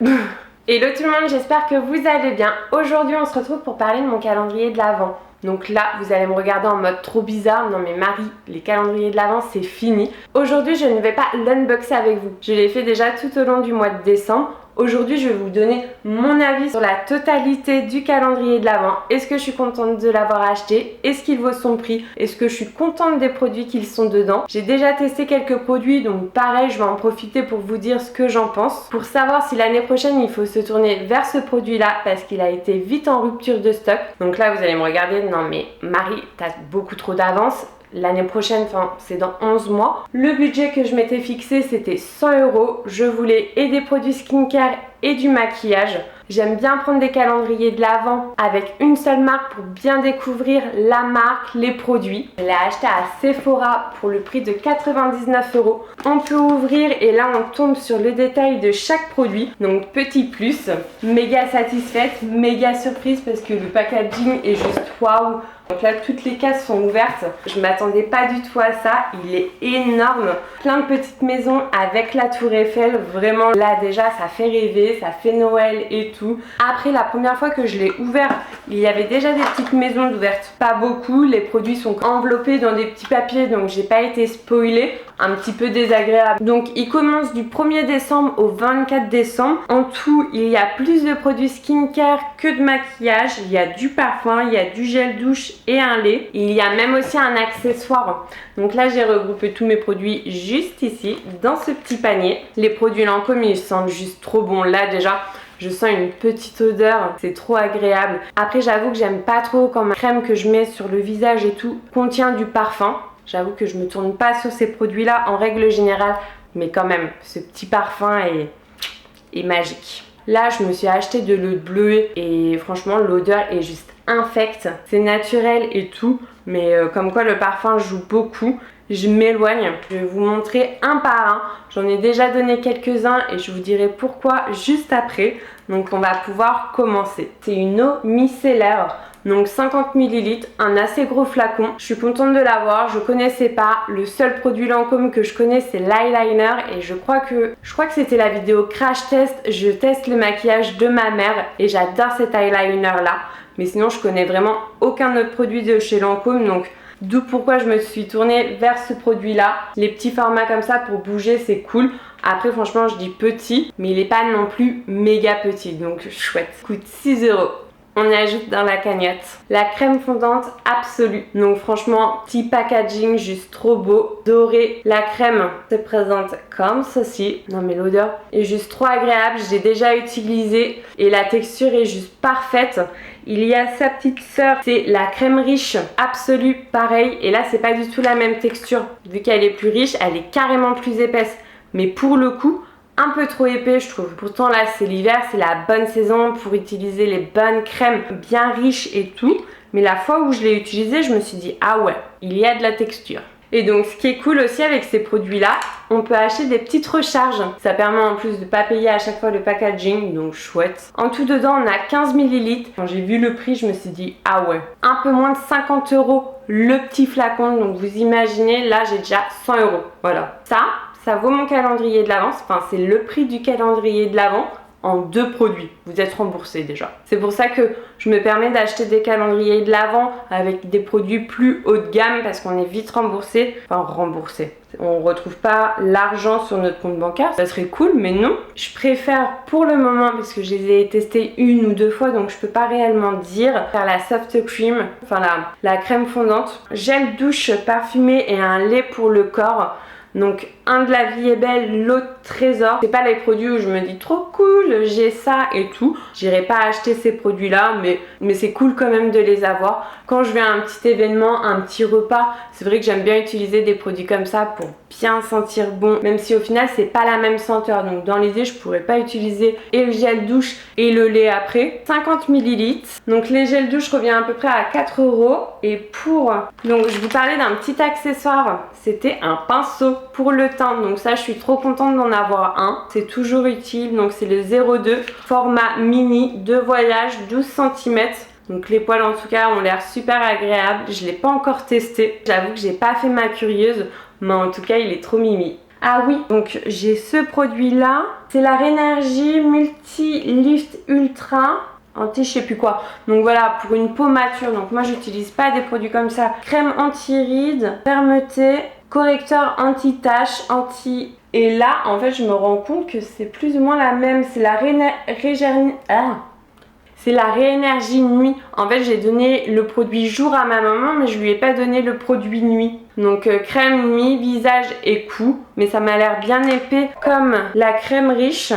Hello tout le monde, j'espère que vous allez bien. Aujourd'hui on se retrouve pour parler de mon calendrier de l'Avent. Donc là, vous allez me regarder en mode trop bizarre. Non mais Marie, les calendriers de l'Avent c'est fini. Aujourd'hui je ne vais pas l'unboxer avec vous. Je l'ai fait déjà tout au long du mois de décembre. Aujourd'hui je vais vous donner mon avis sur la totalité du calendrier de l'Avent. Est-ce que je suis contente de l'avoir acheté? Est-ce qu'il vaut son prix? Est-ce que je suis contente des produits qui sont dedans? J'ai déjà testé quelques produits, donc pareil je vais en profiter pour vous dire ce que j'en pense. Pour savoir si l'année prochaine il faut se tourner vers ce produit là parce qu'il a été vite en rupture de stock. Donc là vous allez me regarder, non mais Marie t'as beaucoup trop d'avance. L'année prochaine, c'est dans 11 mois. Le budget que je m'étais fixé, c'était 100 €. Je voulais et des produits skincare et du maquillage. J'aime bien prendre des calendriers de l'Avent avec une seule marque pour bien découvrir la marque, les produits. Je l'ai acheté à Sephora pour le prix de 99 €. On peut ouvrir et là on tombe sur le détail de chaque produit. Donc petit plus, méga satisfaite, méga surprise parce que le packaging est juste waouh. Donc là toutes les cases sont ouvertes. Je m'attendais pas du tout à ça. Il est énorme. Plein de petites maisons avec la tour Eiffel. Vraiment là déjà ça fait rêver, ça fait Noël et tout. Après la première fois que je l'ai ouvert, il y avait déjà des petites maisons ouvertes. Pas beaucoup, les produits sont enveloppés dans des petits papiers donc j'ai pas été spoilée. Un petit peu désagréable. Donc il commence du 1er décembre au 24 décembre. En tout, il y a plus de produits skincare que de maquillage. Il y a du parfum, il y a du gel douche et un lait. Il y a même aussi un accessoire. Donc là, j'ai regroupé tous mes produits juste ici, dans ce petit panier. Les produits Lancôme, ils sentent juste trop bon. Là déjà, je sens une petite odeur, c'est trop agréable. Après, j'avoue que j'aime pas trop quand ma crème que je mets sur le visage et tout contient du parfum. J'avoue que je me tourne pas sur ces produits-là en règle générale, mais quand même, ce petit parfum est magique. Là, je me suis acheté de l'eau de bleuet et franchement, l'odeur est juste infecte. C'est naturel et tout, mais comme quoi le parfum joue beaucoup. Je m'éloigne. Je vais vous montrer un par un. J'en ai déjà donné quelques-uns et je vous dirai pourquoi juste après. Donc, on va pouvoir commencer. C'est une eau micellaire. Donc 50 ml, un assez gros flacon. Je suis contente de l'avoir, je connaissais pas. Le seul produit Lancôme que je connais c'est l'eyeliner et je crois que c'était la vidéo crash test. Je teste le maquillage de ma mère et j'adore cet eyeliner là. Mais sinon je connais vraiment aucun autre produit de chez Lancôme, donc d'où pourquoi je me suis tournée vers ce produit là. Les petits formats comme ça pour bouger c'est cool. Après franchement je dis petit mais il est pas non plus méga petit, donc chouette. Coûte 6 €. On ajoute dans la cagnotte la crème fondante absolue. Donc franchement, petit packaging juste trop beau. Doré, la crème se présente comme ceci. Non mais l'odeur est juste trop agréable. J'ai déjà utilisé et la texture est juste parfaite. Il y a sa petite sœur, c'est la crème riche absolue, pareil. Et là, c'est pas du tout la même texture. Vu qu'elle est plus riche, elle est carrément plus épaisse. Mais pour le coup, un peu trop épais je trouve. Pourtant là c'est l'hiver, c'est la bonne saison pour utiliser les bonnes crèmes bien riches et tout. Mais la fois où je l'ai utilisé, je me suis dit ah ouais, il y a de la texture. Et donc ce qui est cool aussi avec ces produits là, on peut acheter des petites recharges. Ça permet en plus de pas payer à chaque fois le packaging, donc chouette. En tout dedans on a 15 ml. Quand j'ai vu le prix je me suis dit ah ouais, un peu moins de 50 € le petit flacon. Donc vous imaginez, là j'ai déjà 100 €. Voilà. Ça vaut mon calendrier de l'Avent, enfin c'est le prix du calendrier de l'Avent en 2 produits. Vous êtes remboursé déjà. C'est pour ça que je me permets d'acheter des calendriers de l'Avent avec des produits plus haut de gamme parce qu'on est vite remboursé. Enfin remboursé. On ne retrouve pas l'argent sur notre compte bancaire. Ça serait cool, mais non. Je préfère pour le moment, parce que je les ai testés 1 ou 2 fois, donc je peux pas réellement dire, faire la soft cream, enfin la crème fondante, gel douche parfumé et un lait pour le corps. Donc un de la vie est belle, l'autre trésor. C'est pas les produits où je me dis trop cool, j'ai ça et tout. J'irai pas acheter ces produits là, mais c'est cool quand même de les avoir. Quand je vais à un petit événement, un petit repas, c'est vrai que j'aime bien utiliser des produits comme ça pour bien sentir bon, même si au final c'est pas la même senteur. Donc dans l'idée je pourrais pas utiliser et le gel douche et le lait après. 50 ml. Donc les gels douche revient à peu près à 4 €. Et donc je vous parlais d'un petit accessoire, c'était un pinceau pour le teint. Donc ça je suis trop contente d'en avoir un, c'est toujours utile. Donc c'est le 02 format mini de voyage, 12 cm. Donc les poils en tout cas ont l'air super agréables. Je l'ai pas encore testé, j'avoue que j'ai pas fait ma curieuse, mais en tout cas il est trop mimi. Ah oui, donc j'ai ce produit là, c'est la Rénergie Multi Lift Ultra anti je sais plus quoi. Donc voilà, pour une peau mature, donc moi j'utilise pas des produits comme ça. Crème anti-rides, fermeté, correcteur anti-tache, anti... Et là, en fait, je me rends compte que c'est plus ou moins la même. C'est la C'est la Réénergie nuit. En fait, j'ai donné le produit jour à ma maman, mais je lui ai pas donné le produit nuit. Donc crème nuit, visage et cou. Mais ça m'a l'air bien épais comme la crème riche.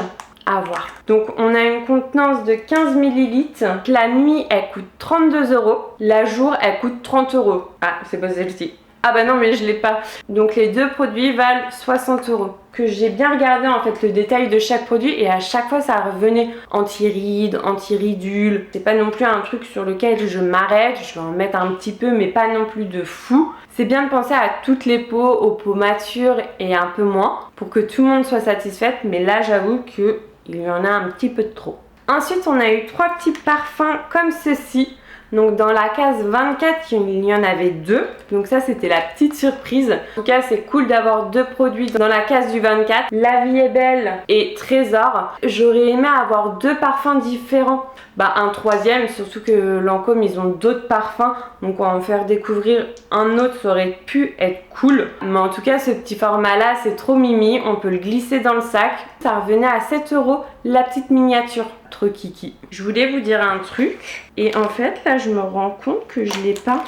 À voir. Donc on a une contenance de 15 ml. La nuit elle coûte 32 €. La jour elle coûte 30 €. Ah, c'est pas celle-ci. Ah bah non, mais je l'ai pas. Donc les deux produits valent 60 €. Que j'ai bien regardé en fait le détail de chaque produit et à chaque fois ça revenait anti-rides, anti-ridules. C'est pas non plus un truc sur lequel je m'arrête. Je vais en mettre un petit peu mais pas non plus de fou. C'est bien de penser à toutes les peaux, aux peaux matures et un peu moins pour que tout le monde soit satisfaite. Mais là j'avoue que il y en a un petit peu de trop. Ensuite, on a eu 3 petits parfums comme ceci. Donc dans la case 24, il y en avait 2. Donc ça, c'était la petite surprise. En tout cas, c'est cool d'avoir 2 produits dans la case du 24. La vie est belle et Trésor. J'aurais aimé avoir 2 parfums différents. Bah un troisième, surtout que Lancôme, ils ont d'autres parfums. Donc en faire découvrir un autre, ça aurait pu être cool. Mais en tout cas, ce petit format-là, c'est trop mimi. On peut le glisser dans le sac. Ça revenait à 7 € la petite miniature. Trop kiki. Je voulais vous dire un truc. Et en fait, là, je me rends compte que je l'ai pas.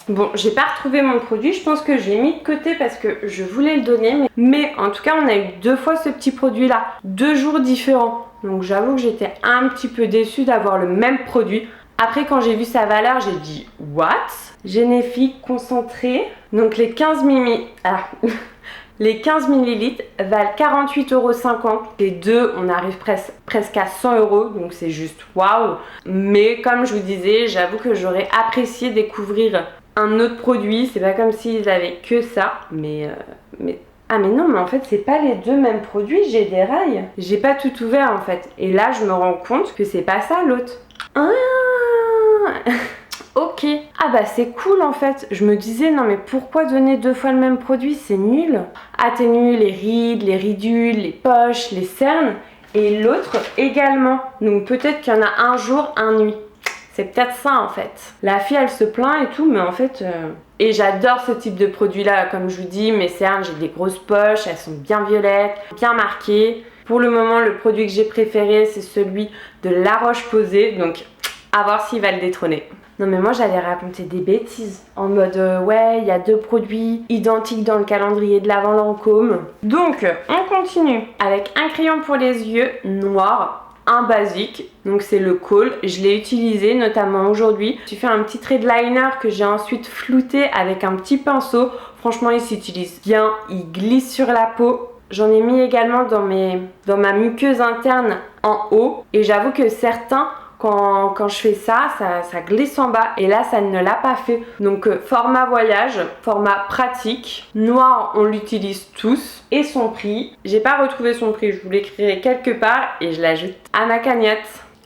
Bon, j'ai pas retrouvé mon produit. Je pense que j'ai mis de côté parce que je voulais le donner. Mais en tout cas, on a eu 2 fois ce petit produit-là. 2 jours différents. Donc j'avoue que j'étais un petit peu déçue d'avoir le même produit. Après, quand j'ai vu sa valeur, j'ai dit « What ?» Généfique concentré. Donc les 15 mimi... Ah. Les 15 ml valent 48,50 €. Les deux, on arrive presque à 100 €. Donc c'est juste waouh. Mais comme je vous disais, j'avoue que j'aurais apprécié découvrir un autre produit. C'est pas comme s'ils avaient que ça. Ah mais non, mais en fait c'est pas les deux mêmes produits, j'ai des rails. J'ai pas tout ouvert en fait. Et là je me rends compte que c'est pas ça l'autre. Ah ok. Ah bah c'est cool en fait. Je me disais non mais pourquoi donner 2 fois le même produit, c'est nul. Atténue les rides, les ridules, les poches, les cernes. Et l'autre également. Donc peut-être qu'il y en a un jour, un nuit. C'est peut-être ça en fait. La fille elle se plaint et tout, mais en fait... Et j'adore ce type de produit là, comme je vous dis, mes cernes, j'ai des grosses poches, elles sont bien violettes, bien marquées. Pour le moment, le produit que j'ai préféré, c'est celui de La Roche-Posay, donc à voir s'il va le détrôner. Non mais moi j'allais raconter des bêtises, en mode ouais, il y a 2 produits identiques dans le calendrier de l'Avent Lancôme. Donc, on continue avec un crayon pour les yeux noir. Un basique, donc c'est le Kohl, je l'ai utilisé notamment aujourd'hui. J'ai fait un petit trait de liner que j'ai ensuite flouté avec un petit pinceau. Franchement il s'utilise bien, il glisse sur la peau. J'en ai mis également dans ma muqueuse interne en haut et j'avoue que certains quand je fais ça glisse en bas et là ça ne l'a pas fait. Donc format voyage, format pratique, noir on l'utilise tous. Et son prix, j'ai pas retrouvé son prix, je vous l'écrirai quelque part et je l'ajoute à ma cagnotte.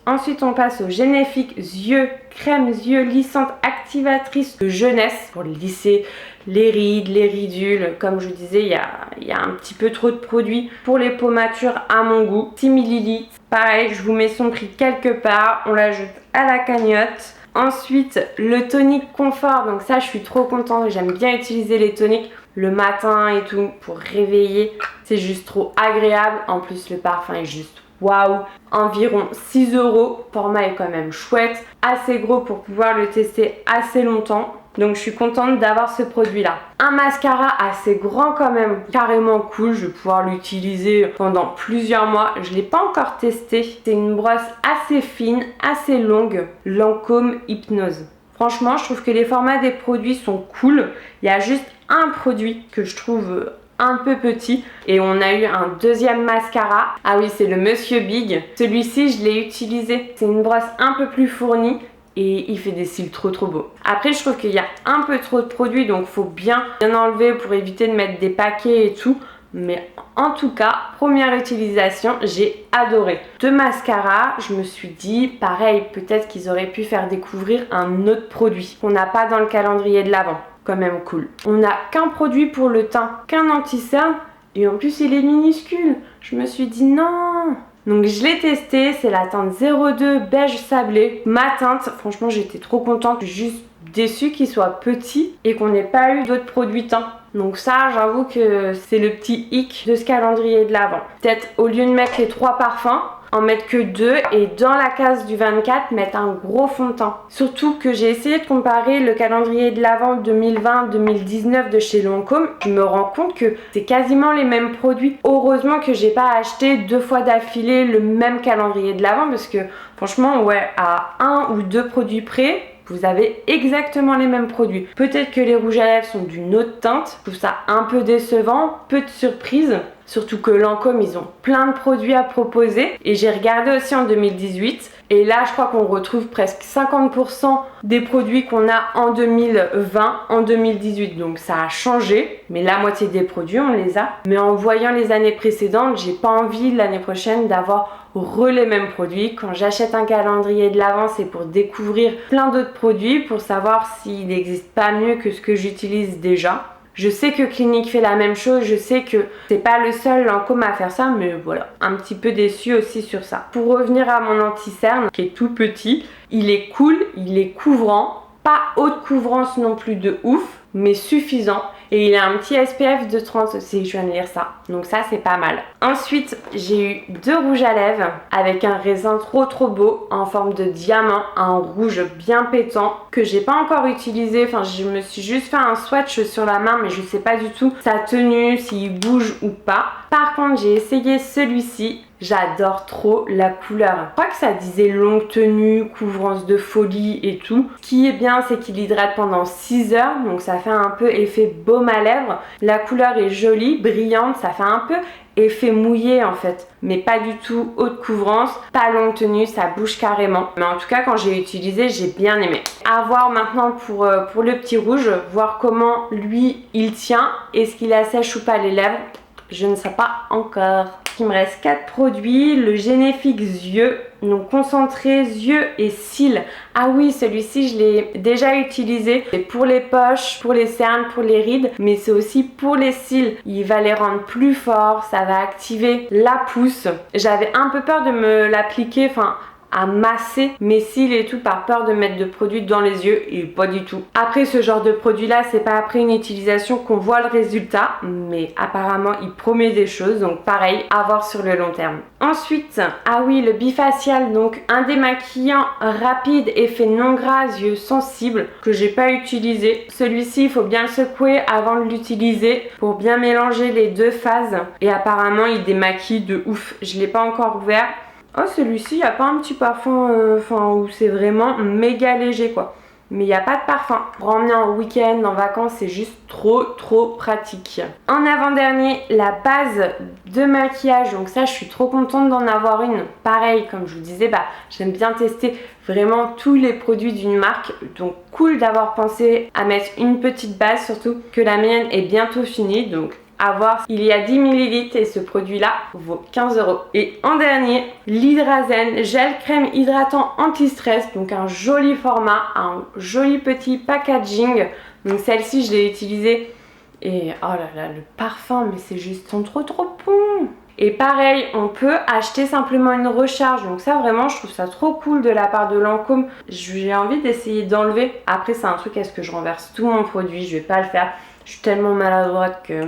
Ensuite on passe au Généfique Yeux, crème yeux lissante activatrice de jeunesse pour lisser les rides, les ridules. Comme je vous disais, il y a un petit peu trop de produits pour les peaux matures à mon goût. 6 ml. Pareil, je vous mets son prix quelque part, on l'ajoute à la cagnotte. Ensuite, le tonique confort, donc ça je suis trop contente, j'aime bien utiliser les toniques le matin et tout pour réveiller. C'est juste trop agréable, en plus le parfum est juste waouh. Environ 6 €, format est quand même chouette, assez gros pour pouvoir le tester assez longtemps. Donc je suis contente d'avoir ce produit là. Un mascara assez grand quand même, carrément cool, je vais pouvoir l'utiliser pendant plusieurs mois. Je ne l'ai pas encore testé. C'est une brosse assez fine, assez longue, Lancôme Hypnose. Franchement je trouve que les formats des produits sont cool. Il y a juste un produit que je trouve un peu petit et on a eu un deuxième mascara. Ah oui, c'est le Monsieur Big. Celui-ci je l'ai utilisé. C'est une brosse un peu plus fournie. Et il fait des cils trop beaux. Après je trouve qu'il y a un peu trop de produits, donc il faut bien enlever pour éviter de mettre des paquets et tout. Mais en tout cas, première utilisation, j'ai adoré. De mascara, je me suis dit pareil, peut-être qu'ils auraient pu faire découvrir un autre produit qu'on n'a pas dans le calendrier de l'Avent. quand même cool. On n'a qu'un produit pour le teint, qu'un anti-cerne, et en plus il est minuscule. Je me suis dit non. Donc je l'ai testé, c'est la teinte 02 beige sablé. Ma teinte, franchement j'étais trop contente, juste déçue qu'il soit petit et qu'on n'ait pas eu d'autres produits teint. Donc ça, j'avoue que c'est le petit hic de ce calendrier de l'Avent. Peut-être au lieu de mettre les 3 parfums, en mettre que 2 et dans la case du 24 mettre un gros fond de teint. Surtout que j'ai essayé de comparer le calendrier de l'Avent 2020-2019 de chez Lancôme. Je me rends compte que c'est quasiment les mêmes produits. Heureusement que j'ai pas acheté 2 fois d'affilée le même calendrier de l'Avent parce que franchement ouais, à 1 ou 2 produits près, vous avez exactement les mêmes produits. Peut-être que les rouges à lèvres sont d'une autre teinte. Je trouve ça un peu décevant, peu de surprises. Surtout que Lancôme, ils ont plein de produits à proposer. Et j'ai regardé aussi en 2018. Et là, je crois qu'on retrouve presque 50% des produits qu'on a en 2020, en 2018. Donc ça a changé. Mais la moitié des produits, on les a. Mais en voyant les années précédentes, j'ai pas envie l'année prochaine d'avoir les mêmes produits. Quand j'achète un calendrier de l'Avent, c'est pour découvrir plein d'autres produits, pour savoir s'il n'existe pas mieux que ce que j'utilise déjà. Je sais que Clinique fait la même chose, je sais que c'est pas le seul Lancôme à faire ça, mais voilà, un petit peu déçue aussi sur ça. Pour revenir à mon anti-cerne, qui est tout petit, il est cool, il est couvrant, pas haute couvrance non plus de ouf, mais suffisant. Et il a un petit SPF de 30 aussi, je viens de lire ça. Donc ça, c'est pas mal. Ensuite, j'ai eu 2 rouges à lèvres avec un raisin trop beau en forme de diamant, un rouge bien pétant que j'ai pas encore utilisé. Enfin, je me suis juste fait un swatch sur la main, mais je sais pas du tout sa tenue, s'il bouge ou pas. Par contre, j'ai essayé celui-ci. J'adore trop la couleur. Je crois que ça disait longue tenue, couvrance de folie et tout. Ce qui est bien, c'est qu'il hydrate pendant 6 heures. Donc ça fait un peu effet baume à lèvres. La couleur est jolie, brillante. Ça fait un peu effet mouillé en fait. Mais pas du tout haute couvrance, pas longue tenue, ça bouge carrément. Mais en tout cas, quand j'ai utilisé, j'ai bien aimé. À voir maintenant pour le petit rouge. Voir comment lui, il tient. Est-ce qu'il assèche ou pas les lèvres? Je ne sais pas encore. Il me reste 4 produits. Le Généfix yeux, donc concentré yeux et cils. Ah oui, celui-ci je l'ai déjà utilisé. C'est pour les poches, pour les cernes, pour les rides, mais c'est aussi pour les cils. Il va les rendre plus forts, ça va activer la pousse. J'avais un peu peur de me l'appliquer, à masser mes cils et tout par peur de mettre de produits dans les yeux et pas du tout. Après ce genre de produit là, c'est pas après une utilisation qu'on voit le résultat, mais apparemment il promet des choses, donc pareil, à voir sur le long terme. Ensuite, ah oui, le bifacial, donc un démaquillant rapide, effet non gras, yeux sensibles, que j'ai pas utilisé. Celui-ci, il faut bien le secouer avant de l'utiliser pour bien mélanger les deux phases et apparemment il démaquille de ouf. Je l'ai pas encore ouvert. Oh, celui-ci, il n'y a pas un petit parfum où c'est vraiment méga léger quoi. Mais il n'y a pas de parfum. Pour emmener en week-end, en vacances, c'est juste trop pratique. En avant-dernier, la base de maquillage. Donc ça, je suis trop contente d'en avoir une. Pareil, comme je vous disais, j'aime bien tester vraiment tous les produits d'une marque. Donc cool d'avoir pensé à mettre une petite base, surtout que la mienne est bientôt finie. Donc à voir, il y a 10 ml et ce produit là vaut 15 €. Et en dernier, l'Hydrazen gel crème hydratant anti-stress, donc un joli format, un joli petit packaging. Donc celle-ci je l'ai utilisée et oh là là, le parfum, mais c'est juste trop bon. Et pareil, on peut acheter simplement une recharge. Donc ça vraiment, je trouve ça trop cool de la part de Lancôme. J'ai envie d'essayer d'enlever. Après c'est un truc, est-ce que je renverse tout mon produit? Je vais pas le faire. Je suis tellement maladroite que...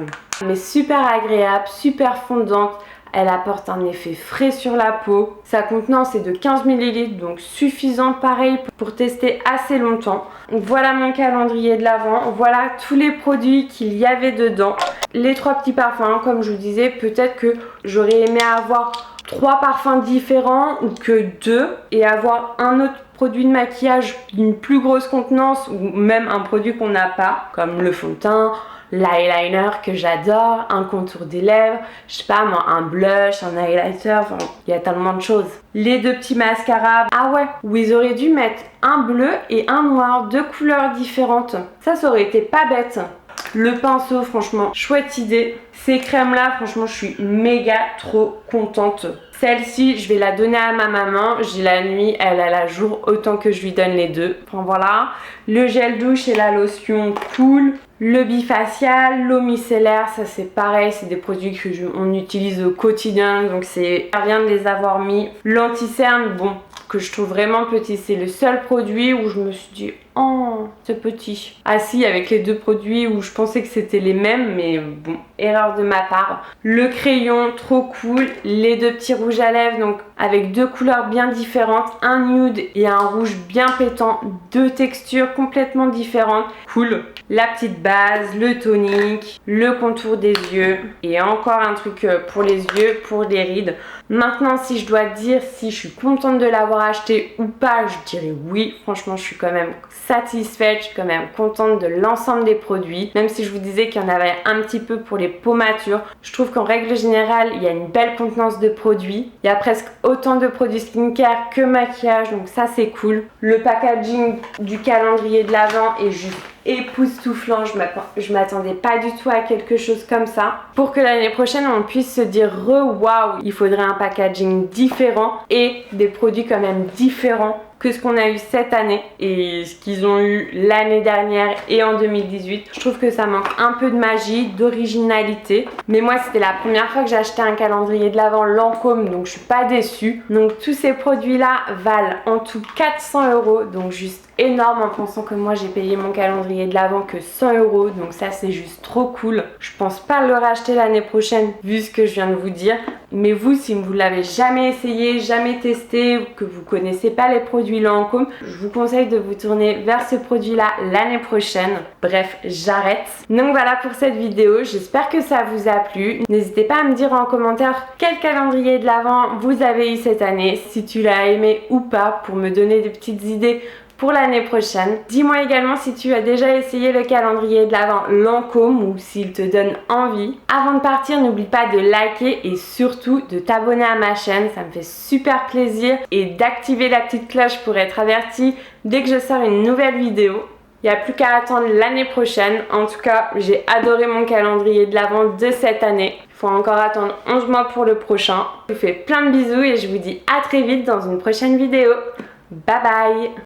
Mais super agréable, super fondante. Elle apporte un effet frais sur la peau. Sa contenance est de 15 ml, donc suffisant pareil pour tester assez longtemps. Voilà mon calendrier de l'Avent. Voilà tous les produits qu'il y avait dedans. Les 3 petits parfums, comme je vous disais, peut-être que j'aurais aimé avoir 3 parfums différents ou que 2 et avoir un autre produit de maquillage d'une plus grosse contenance ou même un produit qu'on n'a pas, comme le fond de teint, l'eyeliner que j'adore, un contour des lèvres, je sais pas moi, un blush, un highlighter, il y a tellement de choses. Les 2 petits mascaras, ah ouais, où ils auraient dû mettre un bleu et un noir, 2 couleurs différentes. Ça aurait été pas bête. Le pinceau, franchement, chouette idée. Ces crèmes là, franchement, je suis méga trop contente. Celle-ci, je vais la donner à ma maman. J'ai la nuit, elle a la jour, autant que je lui donne les deux. Enfin voilà. Le gel douche et la lotion, cool. Le bifacial, l'eau micellaire, ça c'est pareil, c'est des produits que on utilise au quotidien, donc c'est rien de les avoir mis. L'anti-cerne, bon, que je trouve vraiment petit, c'est le seul produit où je me suis dit oh c'est petit. Ah si, avec les deux produits où je pensais que c'était les mêmes, mais bon, erreur de ma part. Le crayon, trop cool. Les deux petits rouges à lèvres, donc avec deux couleurs bien différentes, un nude et un rouge bien pétant, deux textures complètement différentes, cool. La petite base, le tonique, le contour des yeux et encore un truc pour les yeux, pour les rides. Maintenant, si je dois dire si je suis contente de l'avoir acheté ou pas, je dirais oui. Franchement, je suis quand même satisfaite, je suis quand même contente de l'ensemble des produits. Même si je vous disais qu'il y en avait un petit peu pour les peaux matures, je trouve qu'en règle générale, il y a une belle contenance de produits. Il y a presque autant de produits skincare que maquillage, donc ça c'est cool. Le packaging du calendrier de l'Avent est juste époustouflant, je m'attendais pas du tout à quelque chose comme ça. Pour que l'année prochaine on puisse se dire waouh, il faudrait un packaging différent et des produits quand même différents que ce qu'on a eu cette année et ce qu'ils ont eu l'année dernière et en 2018. Je trouve que ça manque un peu de magie, d'originalité. Mais moi, c'était la première fois que j'ai acheté un calendrier de l'Avent Lancôme, donc je suis pas déçue. Donc tous ces produits-là valent en tout 400 €, donc juste énorme en pensant que moi j'ai payé mon calendrier de l'Avent que 100 €, donc ça c'est juste trop cool. Je pense pas le racheter l'année prochaine vu ce que je viens de vous dire, mais vous, si vous l'avez jamais essayé, jamais testé ou que vous connaissez pas les produits Lancôme, je vous conseille de vous tourner vers ce produit là l'année prochaine. Bref, j'arrête. Donc voilà pour cette vidéo, j'espère que ça vous a plu. N'hésitez pas à me dire en commentaire quel calendrier de l'Avent vous avez eu cette année, si tu l'as aimé ou pas, pour me donner des petites idées pour l'année prochaine. Dis-moi également si tu as déjà essayé le calendrier de l'Avent Lancôme ou s'il te donne envie. Avant de partir, n'oublie pas de liker et surtout de t'abonner à ma chaîne, ça me fait super plaisir, et d'activer la petite cloche pour être averti dès que je sors une nouvelle vidéo. Il n'y a plus qu'à attendre l'année prochaine. En tout cas, j'ai adoré mon calendrier de l'Avent de cette année. Il faut encore attendre 11 mois pour le prochain. Je vous fais plein de bisous et je vous dis à très vite dans une prochaine vidéo. Bye bye!